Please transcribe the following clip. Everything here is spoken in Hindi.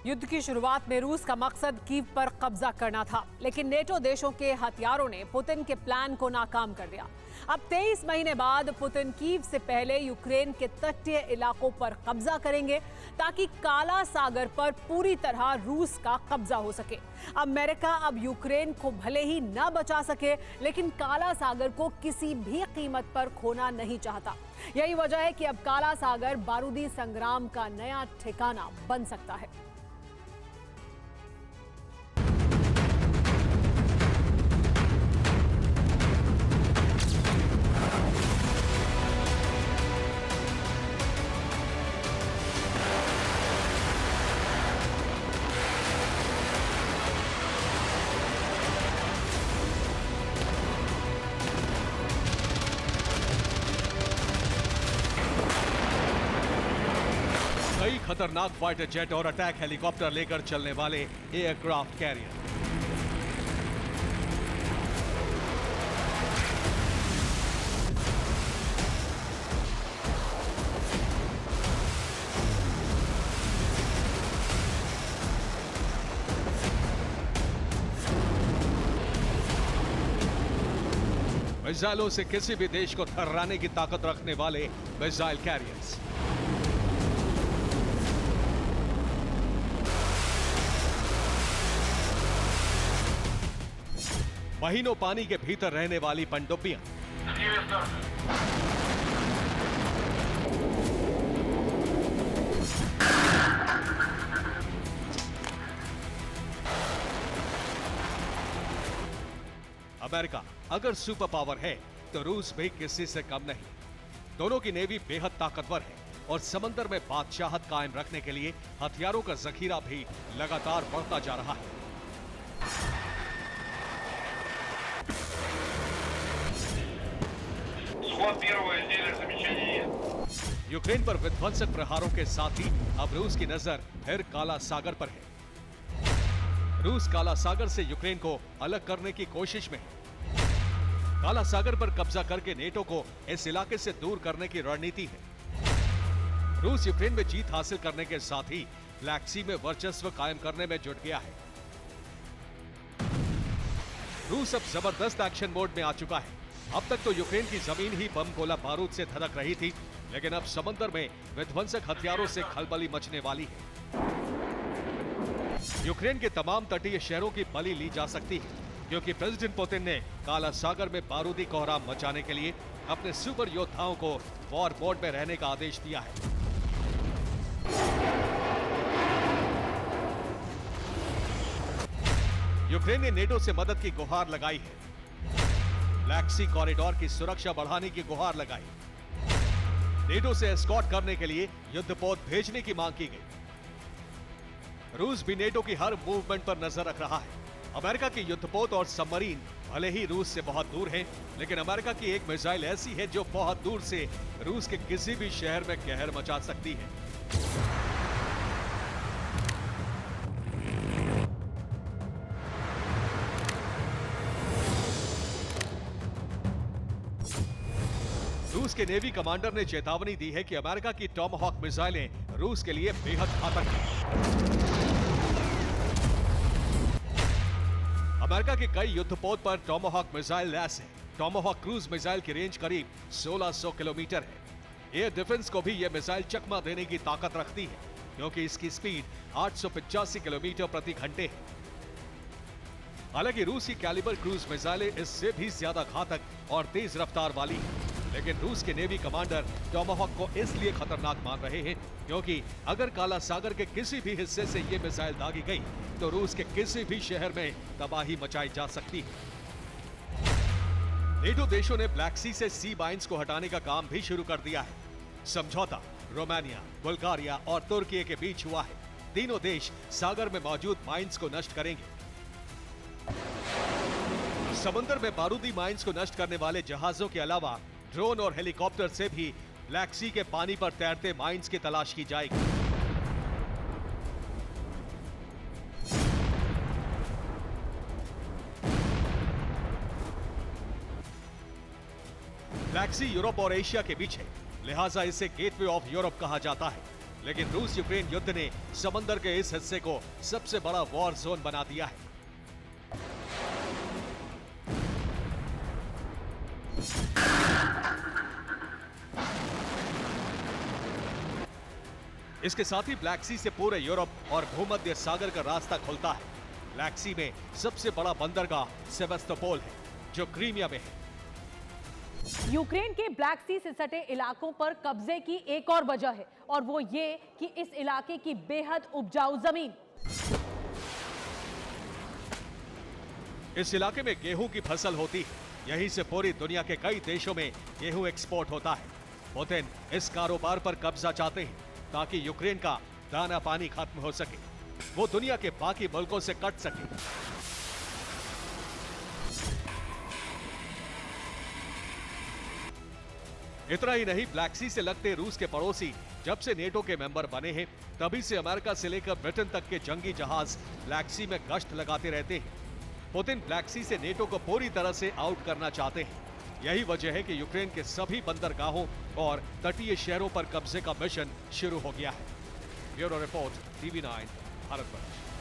युद्ध की शुरुआत में रूस का मकसद कीव पर कब्जा करना था, लेकिन नेटो देशों के हथियारों ने पुतिन के प्लान को नाकाम कर दिया। अब 23 महीने बाद पुतिन कीव से पहले यूक्रेन के तटीय इलाकों पर कब्जा करेंगे ताकि काला सागर पर पूरी तरह रूस का कब्जा हो सके। अमेरिका अब यूक्रेन को भले ही न बचा सके, लेकिन काला सागर को किसी भी कीमत पर खोना नहीं चाहता। यही वजह है कि अब काला सागर बारूदी संग्राम का नया ठिकाना बन सकता है। कई खतरनाक फाइटर जेट और अटैक हेलीकॉप्टर लेकर चलने वाले एयरक्राफ्ट कैरियर। मिसाइलों से किसी भी देश को थर्राने की ताकत रखने वाले मिसाइल कैरियर्स। महीनों पानी के भीतर रहने वाली पनडुब्बियां। अमेरिका अगर सुपर पावर है तो रूस भी किसी से कम नहीं। दोनों की नेवी बेहद ताकतवर है और समंदर में बादशाहत कायम रखने के लिए हथियारों का जखीरा भी लगातार बढ़ता जा रहा है। यूक्रेन पर विध्वंसक प्रहारों के साथ ही अब रूस की नजर फिर काला सागर पर है। रूस काला सागर से यूक्रेन को अलग करने की कोशिश में है। काला सागर पर कब्जा करके नेटो को इस इलाके से दूर करने की रणनीति है। रूस यूक्रेन में जीत हासिल करने के साथ ही ब्लैक सी में वर्चस्व कायम करने में जुट गया है। रूस अब जबरदस्त एक्शन मोड में आ चुका है। अब तक तो यूक्रेन की जमीन ही बम गोला बारूद से धड़क रही थी, लेकिन अब समंदर में विध्वंसक हथियारों से खलबली मचने वाली है। यूक्रेन के तमाम तटीय शहरों की बलि ली जा सकती है, क्योंकि प्रेसिडेंट पुतिन ने काला सागर में बारूदी कोहराम मचाने के लिए अपने सुपर योद्धाओं को वॉर मोड में रहने का आदेश दिया है। यूक्रेन ने नेटो से मदद की गुहार लगाई है। ब्लैक सी कॉरिडोर की सुरक्षा बढ़ाने की गुहार लगाई। नेटो से एस्कॉर्ट करने के लिए युद्धपोत भेजने की मांग की गई। रूस भी नेटो की हर मूवमेंट पर नजर रख रहा है। अमेरिका की युद्धपोत और सबमरीन भले ही रूस से बहुत दूर हैं, लेकिन अमेरिका की एक मिसाइल ऐसी है जो बहुत दूर से रूस के किसी भी शहर में कहर मचा सकती है। रूस के नेवी कमांडर ने चेतावनी दी है कि अमेरिका की टॉमहॉक मिसाइलें रूस के लिए बेहद घातक हैं। अमेरिका के कई युद्धपोत पर टॉमहॉक मिसाइल लैस है। टॉमहॉक क्रूज मिसाइल की रेंज करीब 1600 किलोमीटर है। एयर डिफेंस को भी यह मिसाइल चकमा देने की ताकत रखती है, क्योंकि इसकी स्पीड 885 किलोमीटर प्रति घंटे है। हालांकि रूस की कैलिबर क्रूज मिसाइलें इससे भी ज्यादा घातक और तेज रफ्तार वाली है, लेकिन रूस के नेवी कमांडर टॉमहॉक को इसलिए खतरनाक मान रहे हैं क्योंकि अगर काला सागर के किसी भी हिस्से से यह मिसाइल दागी गई तो रूस के किसी भी शहर में तबाही मचाई जा सकती है। नेटो देशों ने ब्लैक सी से सी माइंस को हटाने का काम भी शुरू कर दिया है। समझौता रोमानिया, बुल्गारिया और तुर्की के बीच हुआ है। तीनों देश सागर में मौजूद माइंस को नष्ट करेंगे। समुद्र में बारूदी माइंस को नष्ट करने वाले जहाजों के अलावा ड्रोन और हेलीकॉप्टर से भी ब्लैक सी के पानी पर तैरते माइंस की तलाश की जाएगी। ब्लैक सी यूरोप और एशिया के बीच है, लिहाजा इसे गेटवे ऑफ यूरोप कहा जाता है। लेकिन रूस यूक्रेन युद्ध ने समंदर के इस हिस्से को सबसे बड़ा वॉर जोन बना दिया है। इसके साथ ही ब्लैक सी से पूरे यूरोप और भूमध्य सागर का रास्ता खुलता है। ब्लैक सी में सबसे बड़ा बंदरगाह सेवास्तोपोल है, जो क्रीमिया में है। यूक्रेन के ब्लैक सी से सटे इलाकों पर कब्जे की एक और वजह है, और वो ये कि इस इलाके की बेहद उपजाऊ जमीन। इस इलाके में गेहूं की फसल होती है। यहीं से पूरी दुनिया के कई देशों में गेहूं एक्सपोर्ट होता है। पुतिन इस कारोबार पर कब्जा चाहते हैं ताकि यूक्रेन का दाना पानी खत्म हो सके, वो दुनिया के बाकी मुल्कों से कट सके। इतना ही नहीं, ब्लैक सी से लगते रूस के पड़ोसी जब से नेटो के मेंबर बने हैं, तभी से अमेरिका से लेकर ब्रिटेन तक के जंगी जहाज ब्लैक सी में गश्त लगाते रहते हैं। पुतिन ब्लैक सी से नेटो को पूरी तरह से आउट करना चाहते हैं। यही वजह है कि यूक्रेन के सभी बंदरगाहों और तटीय शहरों पर कब्जे का मिशन शुरू हो गया है। Bureau report, TV9, Bharatvarsh.